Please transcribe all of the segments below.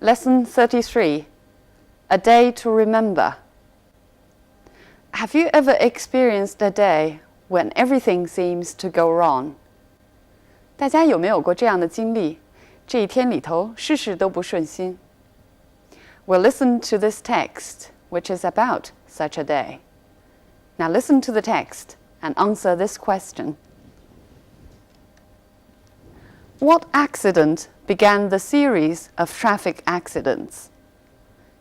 Lesson 33, A Day to Remember. Have you ever experienced a day when everything seems to go wrong? 大家有没有过这样的经历？这一天里头，事事都不顺心。We'll listen to this text, which is about such a day. Now listen to the text and answer this question. What accident began the series of traffic accidents?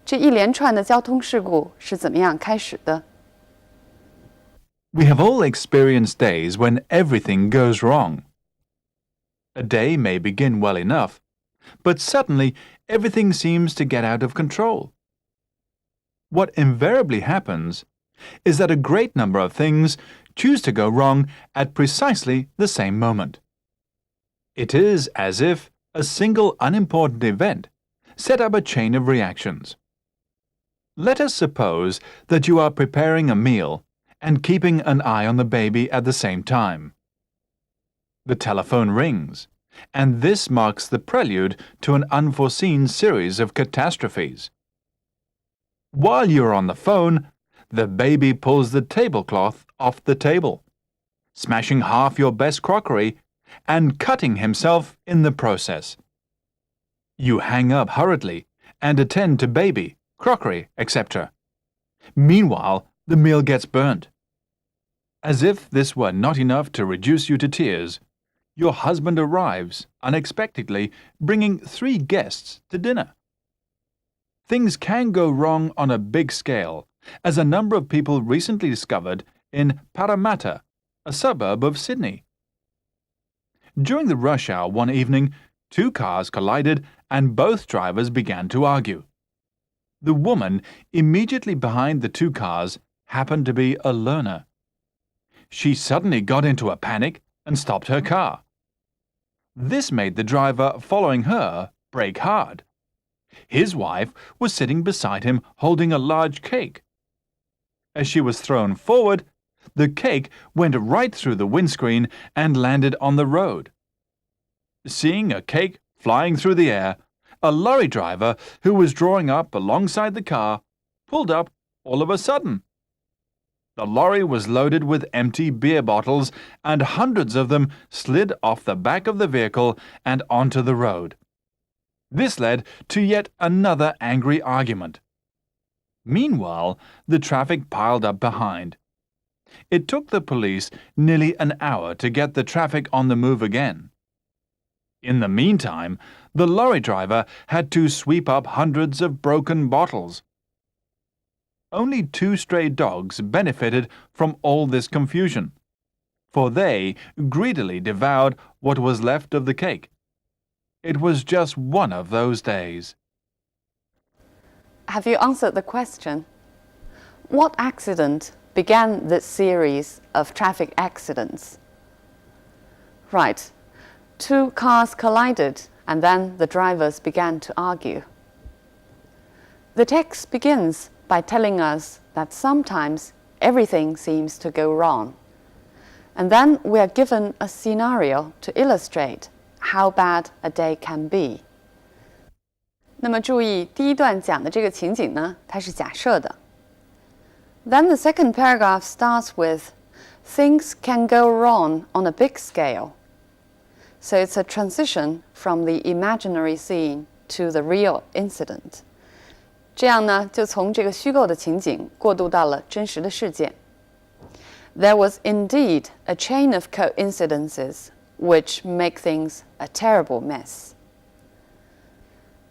这一连串的交通事故是怎么样开始的？ We have all experienced days when everything goes wrong. A day may begin well enough, but suddenly everything seems to get out of control. What invariably happens is that a great number of things choose to go wrong at precisely the same moment. It is as if a single unimportant event set up a chain of reactions. Let us suppose that you are preparing a meal and keeping an eye on the baby at the same time. The telephone rings, and this marks the prelude to an unforeseen series of catastrophes. While you're on the phone, the baby pulls the tablecloth off the table, smashing half your best crockery and cutting himself in the process. You hang up hurriedly and attend to baby, crockery, etc. Meanwhile, the meal gets burnt. As if this were not enough to reduce you to tears, your husband arrives unexpectedly, bringing 3 guests to dinner. Things can go wrong on a big scale, as a number of people recently discovered in Parramatta, a suburb of Sydney. During the rush hour one evening, 2 cars collided and both drivers began to argue. The woman immediately behind the 2 cars happened to be a learner. She suddenly got into a panic and stopped her car. This made the driver following her brake hard. His wife was sitting beside him holding a large cake. As she was thrown forward, the cake went right through the windscreen and landed on the road. Seeing a cake flying through the air, a lorry driver who was drawing up alongside the car pulled up all of a sudden. The lorry was loaded with empty beer bottles, and hundreds of them slid off the back of the vehicle and onto the road. This led to yet another angry argument. Meanwhile, the traffic piled up behind. It took the police nearly an hour to get the traffic on the move again. In the meantime, the lorry driver had to sweep up hundreds of broken bottles. Only 2 stray dogs benefited from all this confusion, for they greedily devoured what was left of the cake. It was just one of those days. Have you answered the question? What accident began this series of traffic accidents? Right. 2 cars collided, and then the drivers began to argue. The text begins by telling us that sometimes everything seems to go wrong. And then we are given a scenario to illustrate how bad a day can be. 那么注意，第一段讲的这个情景呢，它是假设的。Then the second paragraph starts with, things can go wrong on a big scale. So it's a transition from the imaginary scene to the real incident. 这样呢，就从这个虚构的情景过渡到了真实的事件。There was indeed a chain of coincidences which make things a terrible mess.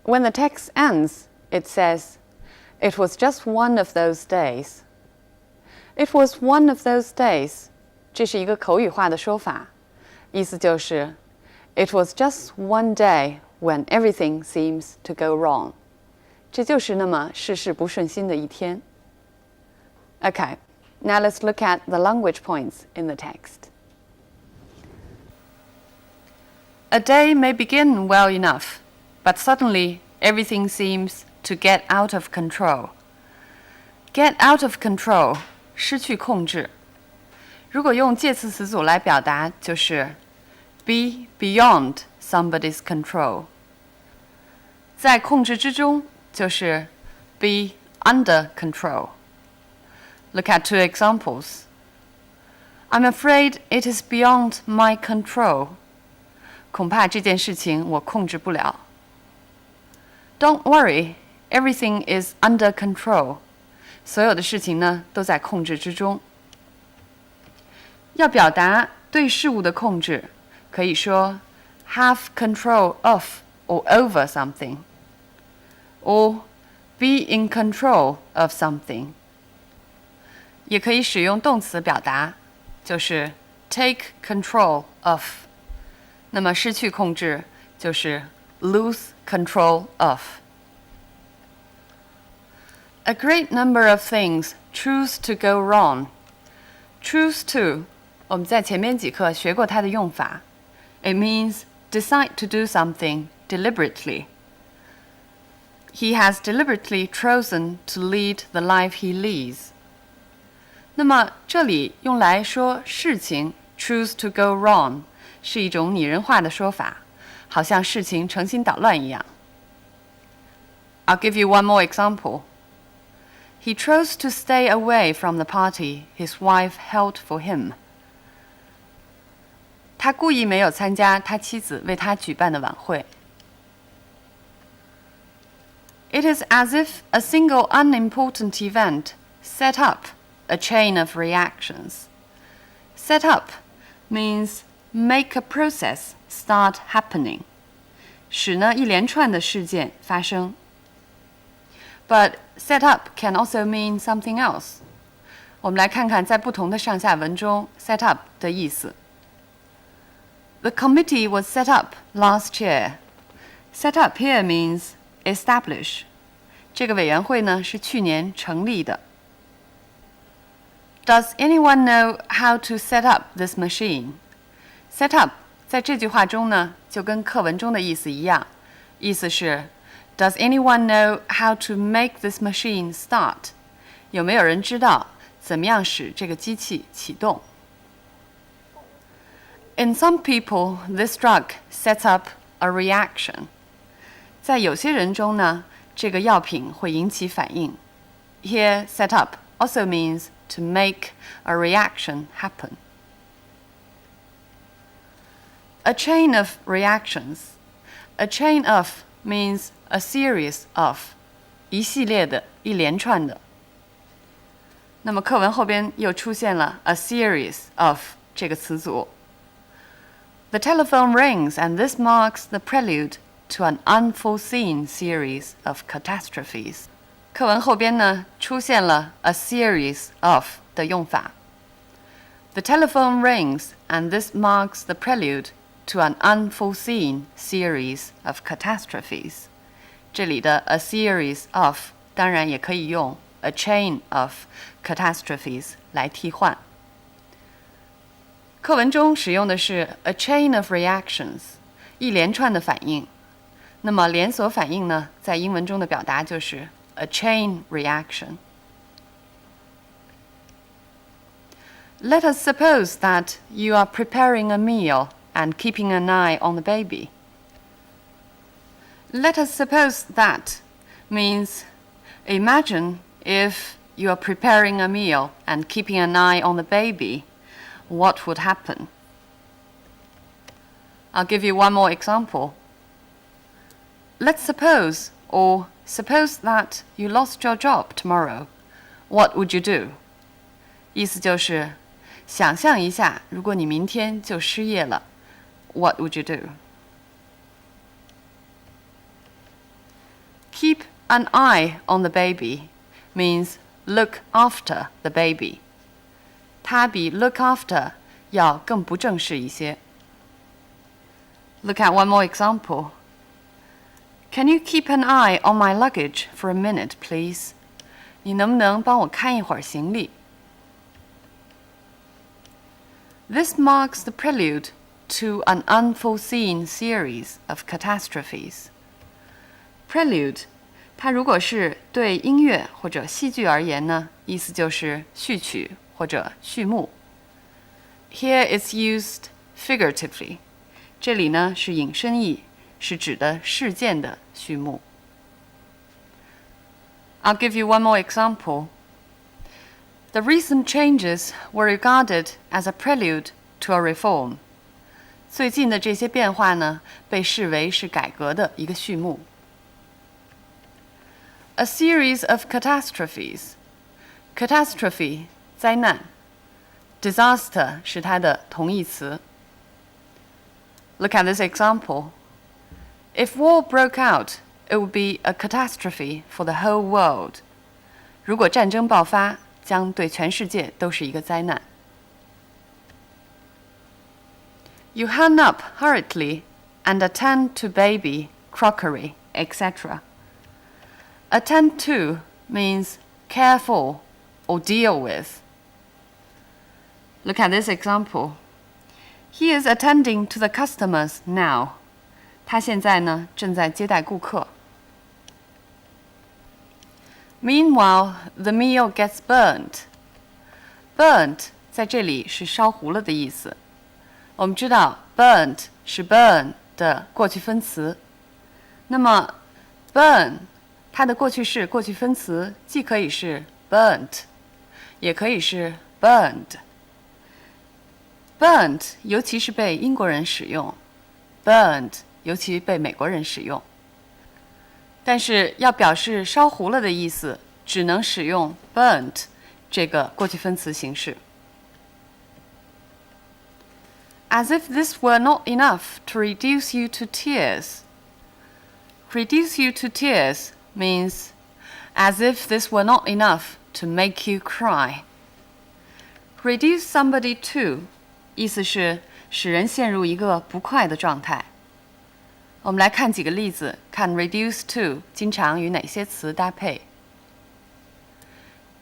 When the text ends, it says, "It was just one of those days." It was one of those days. 这是一个口语化的说法，意思就是 It was just one day when everything seems to go wrong. 这就是那么事事不顺心的一天。Okay, now let's look at the language points in the text. A day may begin well enough, but suddenly everything seems to get out of control. Get out of control, 失去控制。如果用介词词组来表达，就是 be beyond somebody's control. 在控制之中就是 be under control. Look at two examples. I'm afraid it is beyond my control. 恐怕这件事情我控制不了。Don't worry, everything is under control. 所有的事情呢都在控制之中。要表达对事物的控制，可以说 have control of or over something, or be in control of something. 也可以使用动词表达，就是 take control of. 那么失去控制就是 lose control of. A great number of things choose to go wrong. Choose to, 我们在前面几课学过它的用法。It means decide to do something deliberately. He has deliberately chosen to lead the life he leads. 那么这里用来说事情 choose to go wrong 是一种拟人化的说法，好像事情成心捣乱一样。I'll give you one more example. He chose to stay away from the party his wife held for him. 他故意没有参加他妻子为他举办的晚会。It is as if a single unimportant event set up a chain of reactions. Set up means make a process start happening. 使呢一连串的事件发生。But set up can also mean something else. 我们来看看在不同的上下文中 set up 的意思。The committee was set up last year. Set up here means establish. 这个委员会呢是去年成立的。Does anyone know how to set up this machine? Set up 在这句话中呢就跟课文中的意思一样，意思是Does anyone know how to make this machine start? 有没有人知道怎么样使这个机器启动？ In some people, this drug sets up a reaction. 在有些人中呢，这个药品会引起反应。Here, set up also means to make a reaction happen. A chain of reactions. A chain of means a series of, 一系列的，一连串的。那么课文后边又出现了 a series of 这个词组。The telephone rings and this marks the prelude to an unforeseen series of catastrophes. 课文后边呢出现了 a series of 的用法。The telephone rings and this marks the prelude to an unforeseen series of catastrophes. 这里的 a series of 当然也可以用 a chain of catastrophes 来替换。课文中使用的是 a chain of reactions 一连串的反应。那么连锁反应呢，在英文中的表达就是 a chain reaction. Let us suppose that you are preparing a meal and keeping an eye on the baby. Let us suppose that means imagine if you are preparing a meal and keeping an eye on the baby, what would happen? I'll give you one more example. Let's suppose, or suppose that you lost your job tomorrow. What would you do? 意思就是想象一下，如果你明天就失业了 What would you do? Keep an eye on the baby means look after the baby. 它比 look after 要更不正式一些。Look at one more example. Can you keep an eye on my luggage for a minute, please? 你能不能帮我看一会儿行李？ This marks the prelude to an unforeseen series of catastrophes. Prelude, 它如果是对音乐或者戏剧而言呢，意思就是序曲或者序幕。Here it's used figuratively. 这里呢是引申义，是指的事件的序幕。I'll give you one more example. The recent changes were regarded as a prelude to a reform. 最近的这些变化呢，被视为是改革的一个序幕。A series of catastrophes. Catastrophe 灾难 ，disaster 是它的同义词。Look at this example. If war broke out, it would be a catastrophe for the whole world. 如果战争爆发，将对全世界都是一个灾难。You hung up hurriedly and attend to baby, crockery, etc. Attend to means care for or deal with. Look at this example. He is attending to the customers now. 他现在呢，正在接待顾客。Meanwhile, the meal gets burnt. Burnt 在这里是烧糊了的意思。我们知道 burnt 是 burn 的过去分词。那么 burn 它的过去式过去分词既可以是 burnt， 也可以是 burned。burnt 尤其是被英国人使用 ，burned 尤其被美国人使用。但是要表示烧糊了的意思，只能使用 burnt 这个过去分词形式。As if this were not enough to reduce you to tears. Reduce you to tears means as if this were not enough to make you cry. Reduce somebody to 意思是使人陷入一个不快的状态。我们来看几个例子，看 reduce to 经常与哪些词搭配。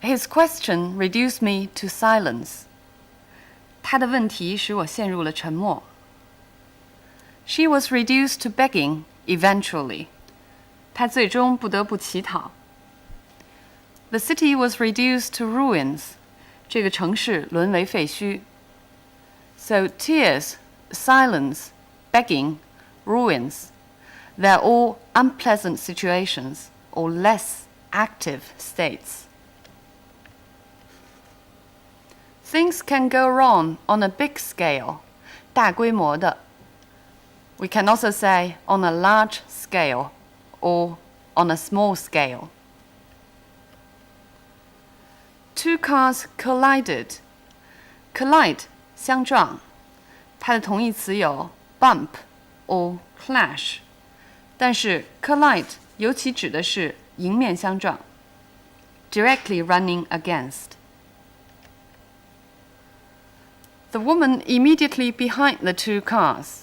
His question reduced me to silence. 他的问题使我陷入了沉默。She was reduced to begging eventually. 她最终不得不乞讨。The city was reduced to ruins. 这个城市沦为废墟。So tears, silence, begging, ruins, they're all unpleasant situations or less active states. Things can go wrong on a big scale, 大规模的。We can also say on a large scale or on a small scale. Two cars collided. Collide 相撞，它的同义词有 bump or clash， 但是 collide 尤其指的是迎面相撞 ，directly running against. The woman immediately behind the two cars.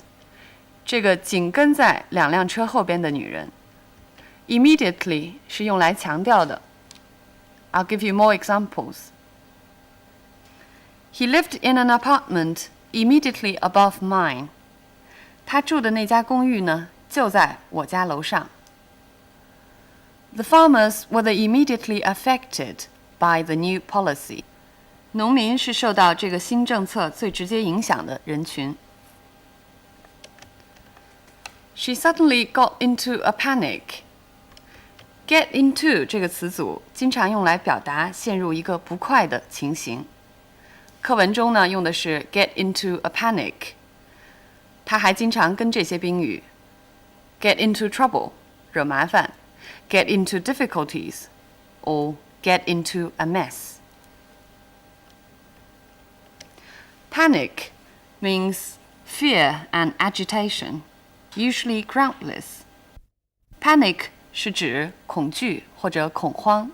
这个紧跟在两辆车后边的女人 ，immediately 是用来强调的。I'll give you more examples. He lived in an apartment immediately above mine. 他住的那家公寓呢，就在我家楼上。The farmers were the immediately affected by the new policy. 农民是受到这个新政策最直接影响的人群。She suddenly got into a panic. Get into 这个词组经常用来表达陷入一个不快的情形。课文中呢用的是 get into a panic， 它还经常跟这些宾语 get into trouble 惹麻烦 get into difficulties or get into a mess. Panic means fear and agitation, usually groundless. Panic 是指恐惧或者恐慌，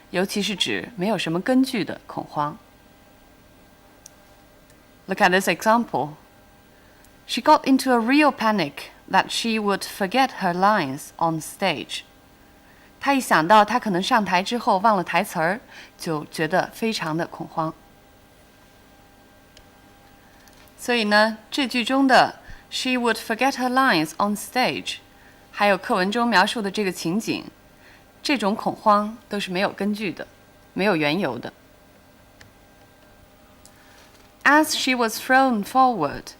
尤其是指没有什么根据的恐慌。Look at this example. She got into a real panic that she would forget her lines on stage. 她一想到她可能上台之后忘了台词儿，就觉得非常的恐慌。所以呢，这句中的 she would forget her lines on stage， 还有课文中描述的这个情景，这种恐慌都是没有根据的，没有缘由的。As she was thrown forward.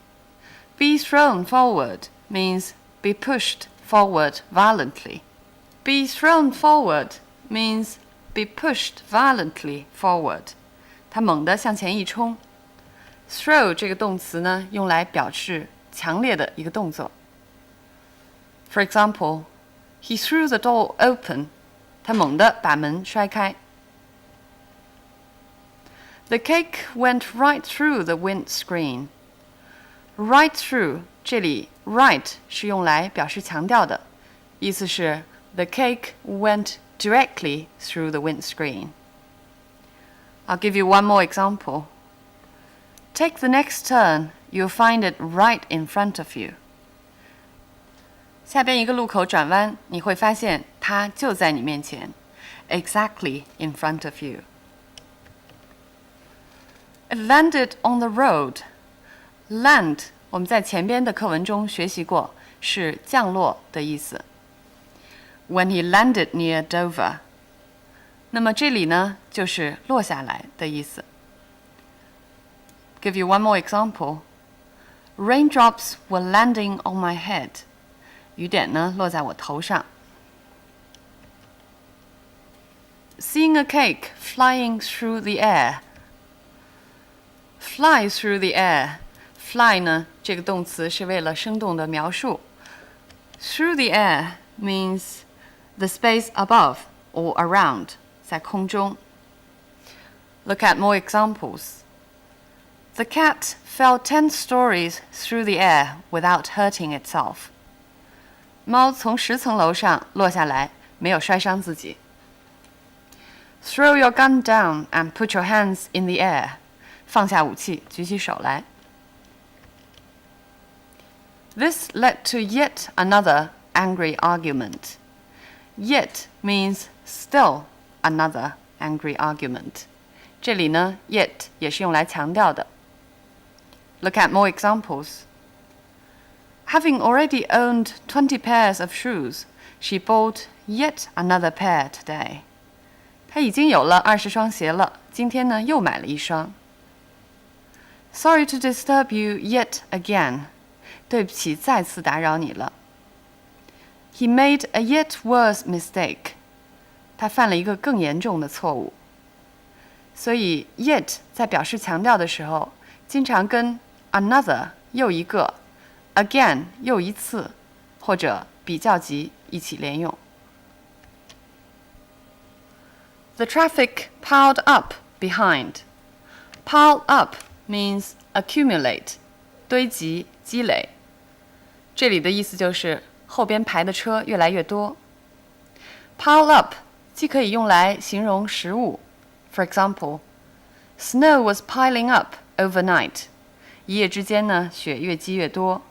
Be thrown forward means be pushed forward violently. Be thrown forward means be pushed violently forward. 它猛地向前一冲。Throw 这个动词呢，用来表示强烈的一个动作。For example, he threw the door open. 他猛地把门摔开。The cake went right through the windscreen. Right through 这里 right 是用来表示强调的，意思是 the cake went directly through the windscreen. I'll give you one more example. Take the next turn, you'll find it right in front of you. 下边一个路口转弯，你会发现它就在你面前 exactly in front of you. It landed on the road. Land 我们在前边的课文中学习过，是降落的意思。When he landed near Dover. 那么这里呢，就是落下来的意思。Give you one more example. Raindrops were landing on my head. 雨点呢，落在我头上。Seeing a cake flying through the air. Fly through the air. Fly 呢，这个动词是为了生动的描述。Through the air means the space above or around, 在空中。Look at more examples. The cat fell 10 stories through the air without hurting itself. 猫从10层楼上落下来，没有摔伤自己。Throw your gun down and put your hands in the air. 放下武器，举起手来。This led to yet another angry argument. Yet means still another angry argument. 这里呢 yet 也是用来强调的。Look at more examples. Having already owned 20 pairs of shoes, she bought yet another pair today. 她已经有了20双鞋了，今天呢又买了一双。Sorry to disturb you yet again. 对不起，再次打扰你了。He made a yet worse mistake. 他犯了一个更严重的错误。所以 yet 在表示强调的时候，经常跟 another 又一个 again 又一次或者比较级一起连用。The traffic piled up behind. Pile up means accumulate, 堆积、积累。这里的意思就是后边排的车越来越多。Pile up 既可以用来形容实物 ，for example, snow was piling up overnight. 一夜之间呢，雪越积越多。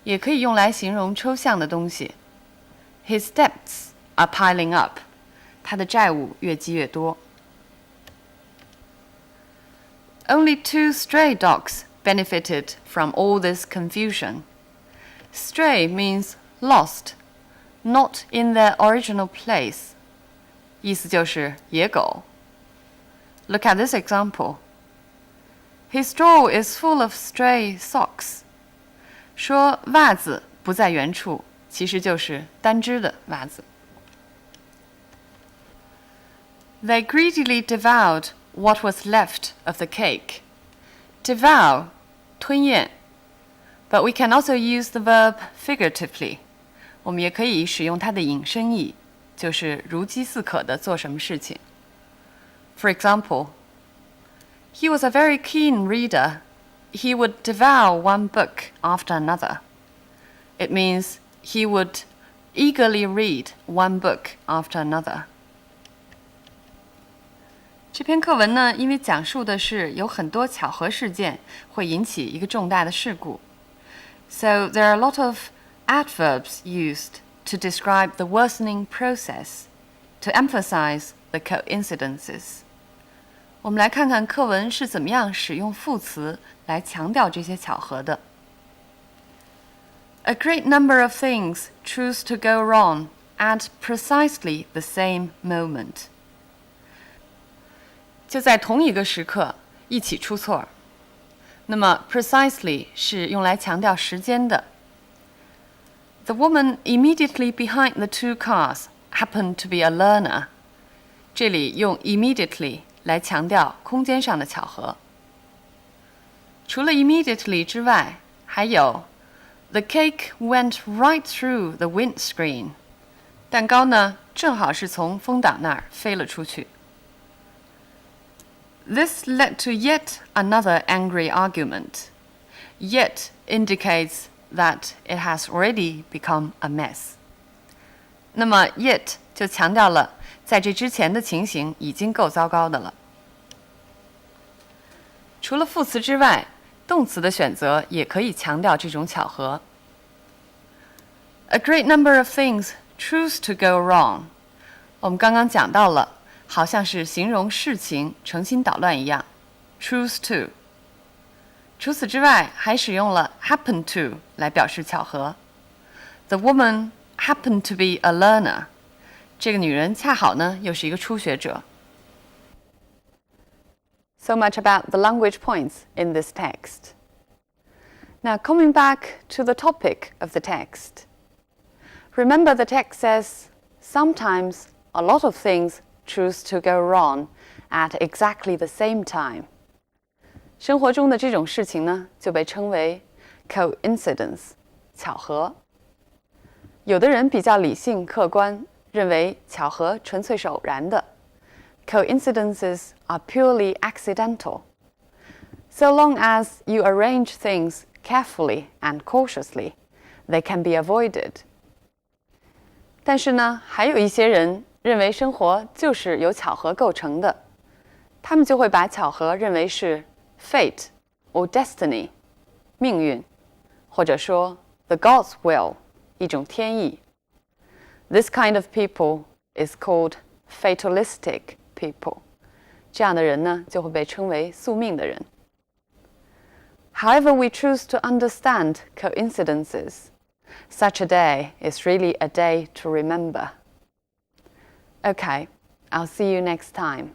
也可以用来形容抽象的东西。His debts are piling up. 他的债务越积越多。Only 2 stray dogs benefited from all this confusion. Stray means lost, not in their original place. 意思就是野狗。Look at this example. His store is full of stray socks. 说袜子不在原处，其实就是单只的袜子。They greedily devoured what was left of the cake. Devour, 吞咽。But we can also use the verb figuratively. 我们也可以使用它的引申义，就是如饥似渴地做什么事情。For example, he was a very keen reader. He would devour one book after another. It means he would eagerly read one book after another. 这篇课文呢，因为讲述的是有很多巧合事件会引起一个重大的事故。So there are a lot of adverbs used to describe the worsening process, to emphasize the coincidences. 我们来看看课文是怎么样使用副词来强调这些巧合的。A great number of things choose to go wrong at precisely the same moment. 就在同一个时刻一起出错。那么 precisely 是用来强调时间的。The woman immediately behind the two cars happened to be a learner. 这里用 immediately 来强调空间上的巧合。除了 immediately 之外，还有 The cake went right through the windscreen. 蛋糕呢，正好是从风挡那儿飞了出去。This led to yet another angry argument. Yet indicates that it has already become a mess. 那么 yet 就强调了在这之前的情形已经够糟糕的了。除了副词之外，动词的选择也可以强调这种巧合。A great number of things choose to go wrong. 我们刚刚讲到了，好像是形容事情成心捣乱一样 choose to。 除此之外，还使用了 happen to 来表示巧合。The woman happened to be a learner. 这个女人恰好呢又是一个初学者。So much about the language points in this text. Now coming back to the topic of the text. Remember the text says, sometimes a lot of things choose to go wrong at exactly the same time. 生活中的这种事情呢，就被称为 coincidence 巧合。有的人比较理性客观，认为巧合纯粹是偶然的。Coincidences are purely accidental. So long as you arrange things carefully and cautiously, they can be avoided. 但是呢，还有一些人认为生活就是由巧合构成的，他们就会把巧合认为是 fate or destiny 命运，或者说 the God's will 一种天意。This kind of people is called fatalistic people. 这样的人呢，就会被称为宿命的人。However we choose to understand coincidences, such a day is really a day to remember. Okay, I'll see you next time.